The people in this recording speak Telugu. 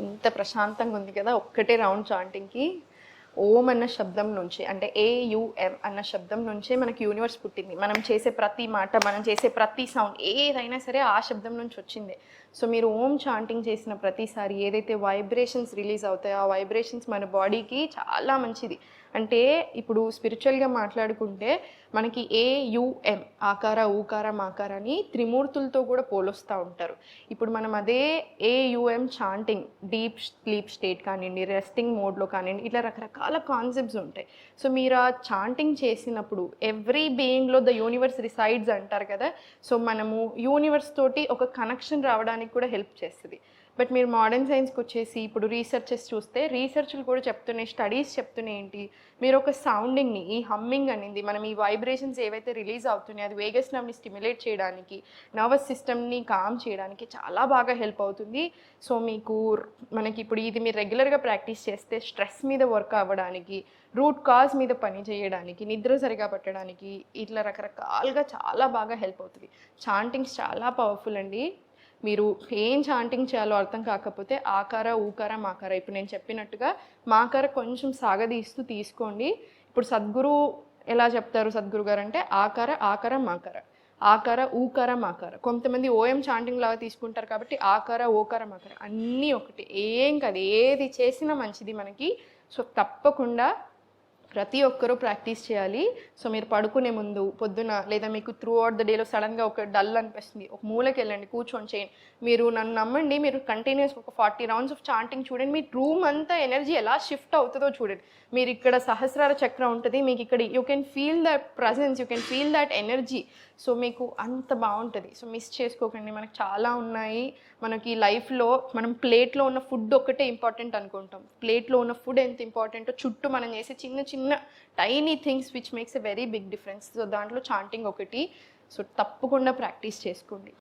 ఇంత ప్రశాంతంగా ఉంది కదా ఒక్కటే రౌండ్ చాంటింగ్కి. ఓం అన్న శబ్దం నుంచి, అంటే AUM అన్న శబ్దం నుంచే మనకి యూనివర్స్ పుట్టింది. మనం చేసే ప్రతి మాట, మనం చేసే ప్రతి సౌండ్ ఏదైనా సరే ఆ శబ్దం నుంచి వచ్చిందే. సో మీరు ఓం చాంటింగ్ చేసిన ప్రతిసారి ఏదైతే వైబ్రేషన్స్ రిలీజ్ అవుతాయో ఆ వైబ్రేషన్స్ మన బాడీకి చాలా మంచిది. అంటే ఇప్పుడు స్పిరిచువల్గా మాట్లాడుకుంటే మనకి AUM ఆకార ఊకార మాకార అని త్రిమూర్తులతో కూడా పోలుస్తూ ఉంటారు. ఇప్పుడు మనం అదే AUM chanting deep sleep state కానివ్వండి, రెస్టింగ్ మోడ్లో కానివ్వండి, ఇట్లా రకరకాల కాన్సెప్ట్స్ ఉంటాయి. సో మీరు ఆ చాంటింగ్ చేసినప్పుడు ఎవ్రీ బీయింగ్లో ద యూనివర్స్ రిసైడ్స్ అంటారు కదా. సో మనము యూనివర్స్ తోటి ఒక కనెక్షన్ రావడానికి కూడా హెల్ప్ చేస్తుంది. బట్ మీరు మోడర్న్ సైన్స్కి వచ్చేసి ఇప్పుడు రీసెర్చెస్ చూస్తే రీసెర్చ్లు కూడా చెప్తున్నాయి, స్టడీస్ చెప్తున్నాయి ఏంటి, మీరు ఒక సౌండింగ్ని, ఈ హమ్మింగ్ అనేది, మనం ఈ వైబ్రేషన్స్ ఏవైతే రిలీజ్ అవుతున్నాయో అది వేగస్ నర్వ్ని స్టిమ్యులేట్ చేయడానికి, నర్వస్ సిస్టమ్ని కామ్ చేయడానికి చాలా బాగా హెల్ప్ అవుతుంది. సో మనకి ఇప్పుడు ఇది మీరు రెగ్యులర్గా ప్రాక్టీస్ చేస్తే స్ట్రెస్ మీద వర్క్ అవ్వడానికి, రూట్ కాజ్ మీద పని చేయడానికి, నిద్ర సరిగా పట్టడానికి, ఇట్లా రకరకాలుగా చాలా బాగా హెల్ప్ అవుతుంది. చాంటింగ్స్ చాలా పవర్ఫుల్ అండి. మీరు ఏం చాంటింగ్ చేయాలో అర్థం కాకపోతే ఆకార ఊకార మాకార, ఇప్పుడు నేను చెప్పినట్టుగా మాకార కొంచెం సాగదీస్తూ తీసుకోండి. ఇప్పుడు సద్గురు ఎలా చెప్తారు సద్గురు గారు అంటే ఆకార ఆకార మాకార, ఆకార ఊకార మాకార. కొంతమంది ఓఎం చాంటింగ్ లాగా తీసుకుంటారు కాబట్టి ఆకార ఓకార మాకార అన్నీ ఒకటి, ఏం కాదు, ఏది చేసినా మంచిది మనకి. సో తప్పకుండా ప్రతి ఒక్కరూ ప్రాక్టీస్ చేయాలి. సో మీరు పడుకునే ముందు, పొద్దున, లేదా మీకు త్రూ అవుట్ ద డేలో సడన్గా ఒక డల్ అనిపిస్తుంది, ఒక మూలకి వెళ్ళండి, కూర్చొని చేయండి. మీరు నన్ను నమ్మండి, మీరు కంటిన్యూస్ ఒక 40 రౌండ్స్ ఆఫ్ చాంటింగ్ చూడండి, మీ రూమ్ అంతా ఎనర్జీ ఎలా షిఫ్ట్ అవుతుందో చూడండి. మీరు ఇక్కడ సహస్రార చక్రం ఉంటుంది, మీకు ఇక్కడ you can feel that presence, you can feel that energy. So మీకు అంత బాగుంటుంది. సో మిస్ చేసుకోకండి. మనకు చాలా ఉన్నాయి మనకి లైఫ్లో. మనం ప్లేట్లో ఉన్న ఫుడ్ ఒక్కటే ఇంపార్టెంట్ అనుకుంటాం. ప్లేట్లో ఉన్న ఫుడ్ ఎంత ఇంపార్టెంటో చుట్టూ మనం చేసే చిన్న చిన్న tiny things which makes a very big difference. So దాంట్లో చాంటింగ్ ఒకటి. సో తప్పకుండా ప్రాక్టీస్ చేసుకోండి.